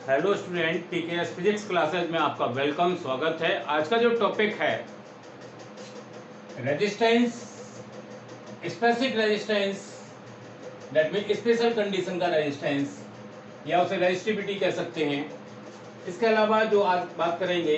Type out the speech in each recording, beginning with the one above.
Hello student, PKS physics classes में आपका welcome स्वागत है। आज का जो टॉपिक है resistance, specific resistance, that mean special condition का रेजिस्टेंस या उसे रेजिस्टिविटी कह सकते हैं। इसके अलावा जो आज बात करेंगे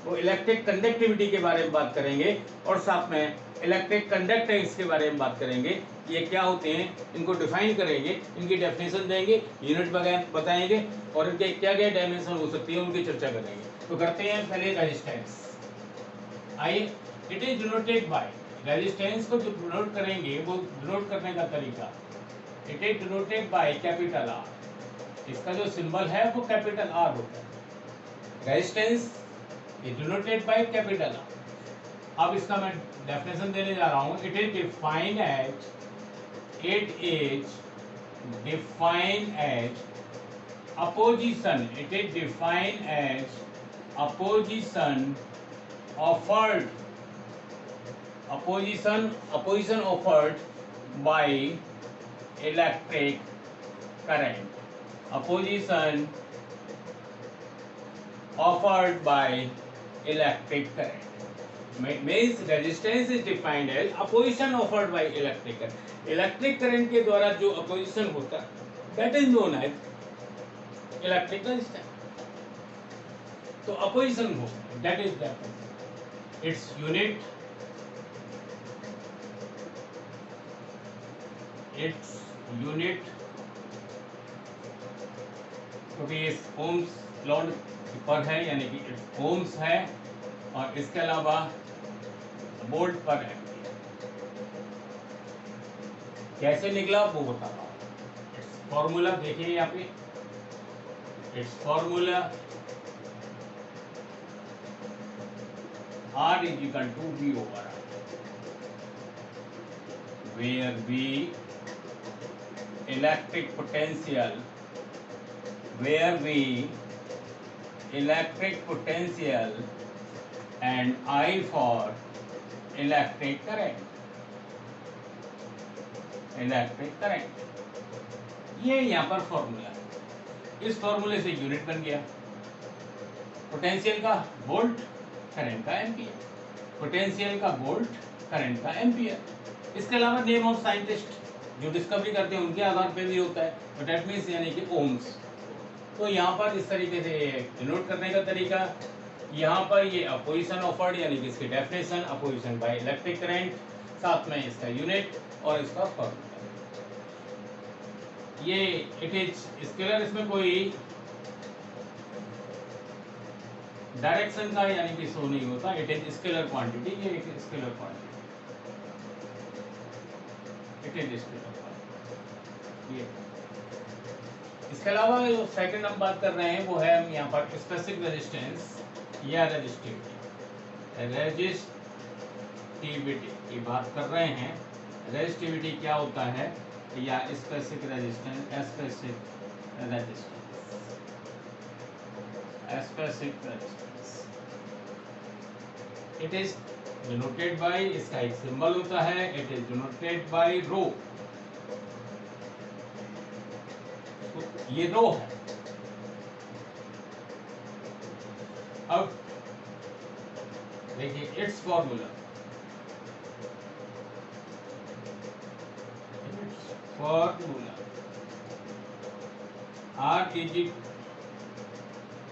वो इलेक्ट्रिक कंडक्टिविटी के बारे में बात करेंगे और साथ में इलेक्ट्रिक कंडक्टेंस के बारे में बात करेंगे। ये क्या होते हैं, इनको डिफाइन करेंगे, इनकी डेफिनेशन देंगे, यूनिट वगैरह बताएंगे और इनके क्या क्या डायमेंशन हो सकती है उनकी चर्चा करेंगे। तो करते हैं पहले रेजिस्टेंस। आइए, it is denoted by, resistance को जो डिनोट करेंगे वो डिनोट करने का तरीका, it is denoted by capital R. इसका जो सिंबल है वो कैपिटल आर होता है। Resistance is denoted by capital R. अब इसका मैं डेफिनेशन देने जा रहा हूं। It is defined as opposition. It is defined as opposition offered by electric current. Opposition offered by electric current means resistance is defined as opposition offered by electric current. Electric current के द्वारा जो opposition होता है that is known as electric resistance. तो opposition हो that is its unit, क्योंकि ये Ohm's law पर है, यानी कि इट्स ओम्स है और इसके अलावा वोल्ट पर है। कैसे निकला वो बता रहा हूं। इट्स फॉर्मूला देखिए यहाँ पे, its formula R is equal to V over R, where V electric potential, and I for electric current. ये यहाँ पर फॉर्मूला है। इस फॉर्मूले से यूनिट बन गया, पोटेंशियल का वोल्ट, करंट का एम्पियर, पोटेंशियल का वोल्ट, करंट का एम्पियर। इसके अलावा नेम ऑफ साइंटिस्ट जो डिस्कवरी करते हैं उनके आधार पे भी होता है, तो दैट मींस यानी कि ओम्स। तो यहाँ पर इस तरीके से डिनोट करने का तरीका, यहाँ पर ये अपोजिशन ऑफर्ड यानी कि इसकी definition opposition by electric current, साथ में इसका यूनिट और इसका फॉर्मूला। ये इट इज स्केलर, इसमें कोई डायरेक्शन का यानी कि शो नहीं होता। इट इज स्केलर क्वांटिटी, ये एक scalar quantity, it is scalar quantity. ये इसके अलावा जो सेकंड हम बात कर रहे हैं वो है हम यहाँ पर स्पेसिफिक रेजिस्टेंस या रेजिस्टिविटी की बात कर रहे हैं। रेजिस्टिविटी क्या होता है या specific resistance, it is denoted by, इसका एक सिंबल होता है, it is denoted by rho. ये रो है। अब देखिए it's formula,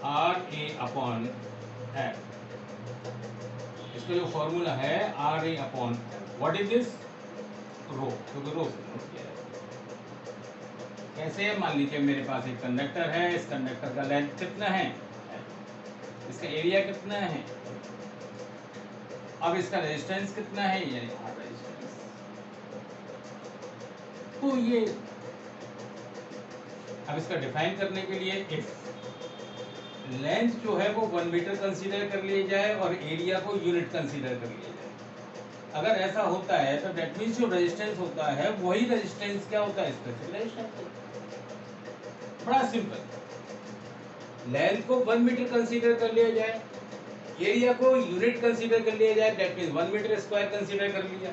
R A upon F। इसका जो फॉर्मूला है R A upon F। What is this? Rho, क्योंकि रो से नोट किया है। कैसे? मान लीजिए मेरे पास एक कंडक्टर है, इस कंडक्टर का लेंथ कितना है, इसका एरिया कितना है, अब इसका रेजिस्टेंस कितना है, यानी R रेजिस्टेंस। तो ये अब इसका डिफाइन करने के लिए इफ लेंथ जो है वो 1 मीटर कंसीडर कर लिया जाए और एरिया को यूनिट कंसीडर कर लिया जाए। अगर ऐसा होता है तो दैट मींस जो रेजिस्टेंस होता है वही रेजिस्टेंस क्या होता है, स्पेसिफिक रेजिस्टेंस। बड़ा सिंपल, लेंथ को 1 मीटर कंसीडर कर लिया जाए, एरिया को यूनिट कंसीडर कर लिया जाए, that means 1 metre square consider कर लिया।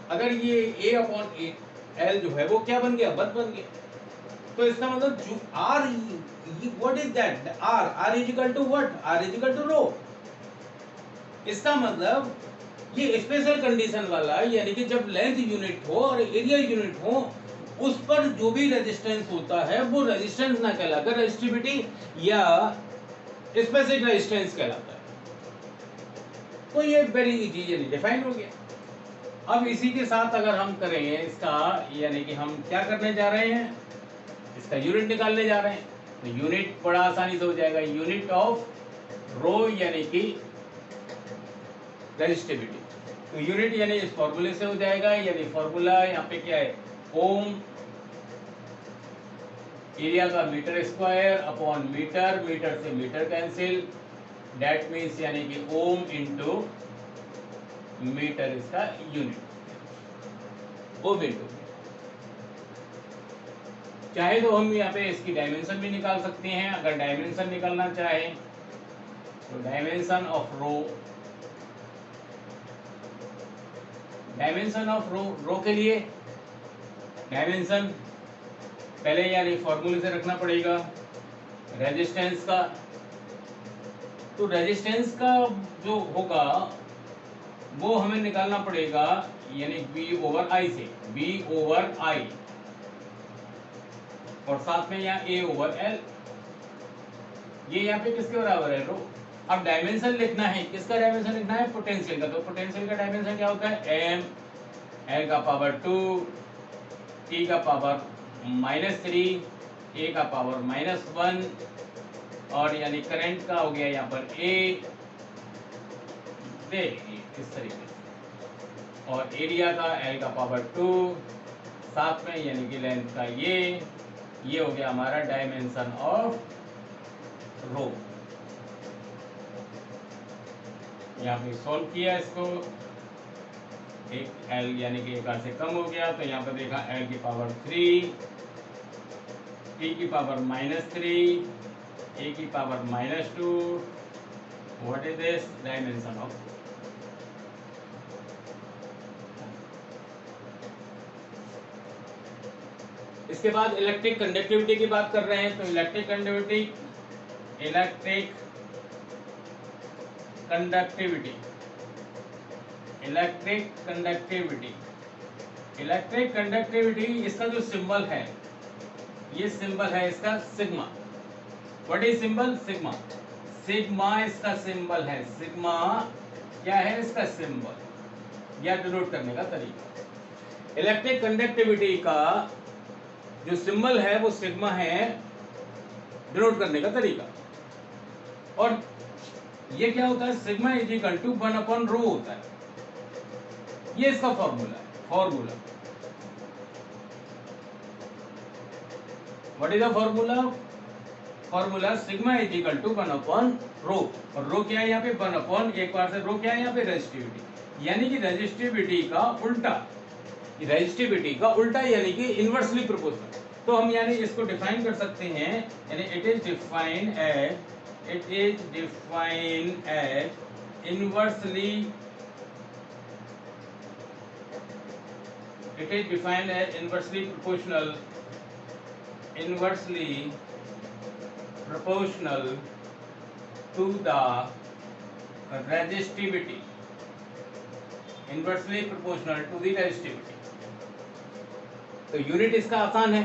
अगर ये A अपॉन एल जो है वो क्या बन गया, 1 बन गया। तो इसका मतलब जो R, what is that, R is equal to what, R is equal to rho. इसका मतलब ये स्पेशल कंडीशन वाला, यानी कि जब लेंथ यूनिट हो और एरिया यूनिट हो, उस पर जो भी रेजिस्टेंस होता है वो रेजिस्टेंस ना कहलाकर रेजिस्टिविटी या स्पेसिफिक रेजिस्टेंस कहलाता है। तो ये वेरी इजी, यानी डिफाइन हो गया। अब इसी के साथ अगर हम करेंगे इसका, यानी कि हम क्या करने जा रहे हैं, इसका यूनिट निकालने जा रहे हैं। तो यूनिट बड़ा आसानी से हो जाएगा, यूनिट ऑफ रो यानी कि रेजिस्टिविटी। तो यूनिट यानी इस फॉर्मूले से हो जाएगा, यानी फॉर्मूला यहाँ पे क्या है, ओम एरिया का metre square upon metre, metre से मीटर कैंसिल, दैट मीन्स यानी कि ओम इंटू मीटर इसका यूनिट, ओम इंटू। चाहे तो हम यहाँ पे इसकी डायमेंशन भी निकाल सकते हैं। अगर डायमेंशन निकालना चाहे तो dimension of rho, dimension of rho के लिए डायमेंशन पहले यानी फॉर्मूले से रखना पड़ेगा रेजिस्टेंस का। तो रेजिस्टेंस का जो होगा वो हमें निकालना पड़ेगा, यानी V ओवर I से, V ओवर I, और साथ में यहाँ A ओवर L। ये यहाँ पे किसके बराबर है, रो। अब डायमेंशन लिखना है, किसका डायमेंशन लिखना है, पोटेंशियल का। तो पोटेंशियल का डायमेंशन क्या होता है, m L का पावर 2, T का पावर -3, A का पावर -1, और यानी करंट का हो गया यहाँ पर A, इस तरीके से, और एरिया का L का पावर 2, साथ में यानी कि लेंथ का ये हो गया हमारा डायमेंशन ऑफ रो। यहाँ पे सॉल्व किया इसको, एक L यानी कि 1 से कम हो गया, तो यहाँ पर देखा L की पावर 3, T की पावर -3, A की power -2, what is this, dimension of. इसके बाद इलेक्ट्रिक कंडक्टिविटी की बात कर रहे हैं। तो इलेक्ट्रिक कंडक्टिविटी, इलेक्ट्रिक कंडक्टिविटी, इसका जो सिंबल है, ये सिंबल है इसका sigma. What is symbol, sigma. Sigma इसका सिंबल है, सिग्मा क्या है इसका सिंबल या डिनोट करने का तरीका। इलेक्ट्रिक कंडक्टिविटी का जो सिंबल है वो सिग्मा है, डिनोट करने का तरीका। और ये क्या होता है, सिग्मा इज इक्वल टू 1/रो होता है। ये इसका फॉर्मूला है, formula. What is the formula, formula sigma is equal to 1/रो। और रो क्या है यहाँ पे, 1/, एक बार से रो क्या है यहाँ पे, रेजिस्टिविटी। यानी कि रेजिस्टिविटी का उल्टा, रेजिस्टिविटी का उल्टा यानी कि इनवर्सली प्रोपोर्शनल। तो हम यानी इसको डिफाइन कर सकते हैं, यानी it is defined as inversely, it is defined as inversely proportional to the resistivity, inversely proportional to the resistivity। तो यूनिट इसका आसान है,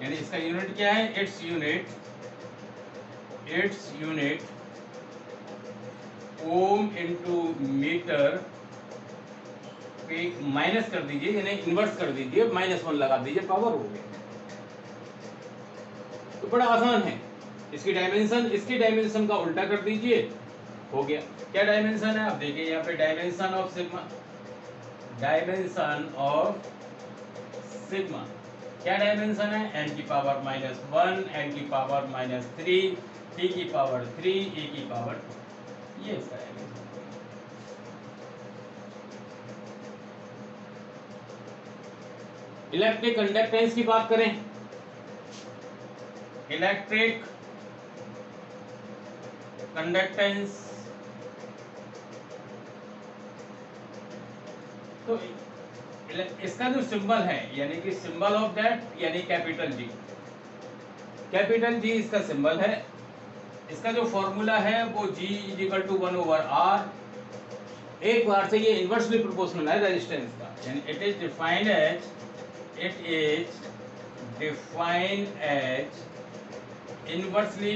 यानी इसका यूनिट क्या है, its unit ohm into metre पे माइनस कर दीजिए, यानी इन्वर्स कर दीजिए, -1 लगा दीजिए, पावर हो गया। तो बड़ा आसान है। इसकी डायमेंशन का उल्टा कर दीजिए, हो गया। क्या डायमेंशन है, अब देखिए यहाँ पे डायमेंशन ऑफ सिग्मा, क्या डायमेंशन है, n की पावर -1, n की पावर -3, t की पावर 3, a की पावर, ये इसका डायमेंशन। इलेक्ट्रिक कंडक्टेंस की बात करें, इलेक्ट्रिक कंडक्टेंस, तो इसका जो सिंबल है, यानी कि सिंबल ऑफ दैट, यानी कैपिटल G, कैपिटल जी इसका सिंबल है, इसका जो फॉर्मूला है वो G इक्वल टू 1/R। एक बार से ये इन्वर्सली प्रोपोर्शनल है रेजिस्टेंस का, यानी it is defined as inversely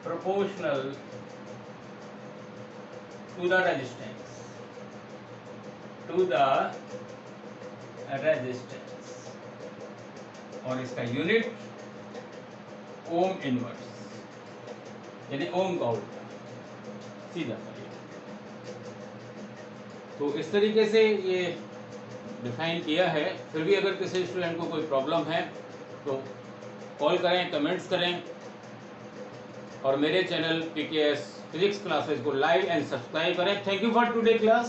proportional to the resistance, और इसका यूनिट ओम इनवर्स, यानी ओम का उल्टा सीधा सा। तो इस तरीके से ये डिफाइन किया है। फिर भी अगर किसी स्टूडेंट को कोई प्रॉब्लम है तो कॉल करें, कमेंट्स करें, और मेरे चैनल PKS फिजिक्स क्लासेस को लाइक एंड सब्सक्राइब करें। Thank you for today class.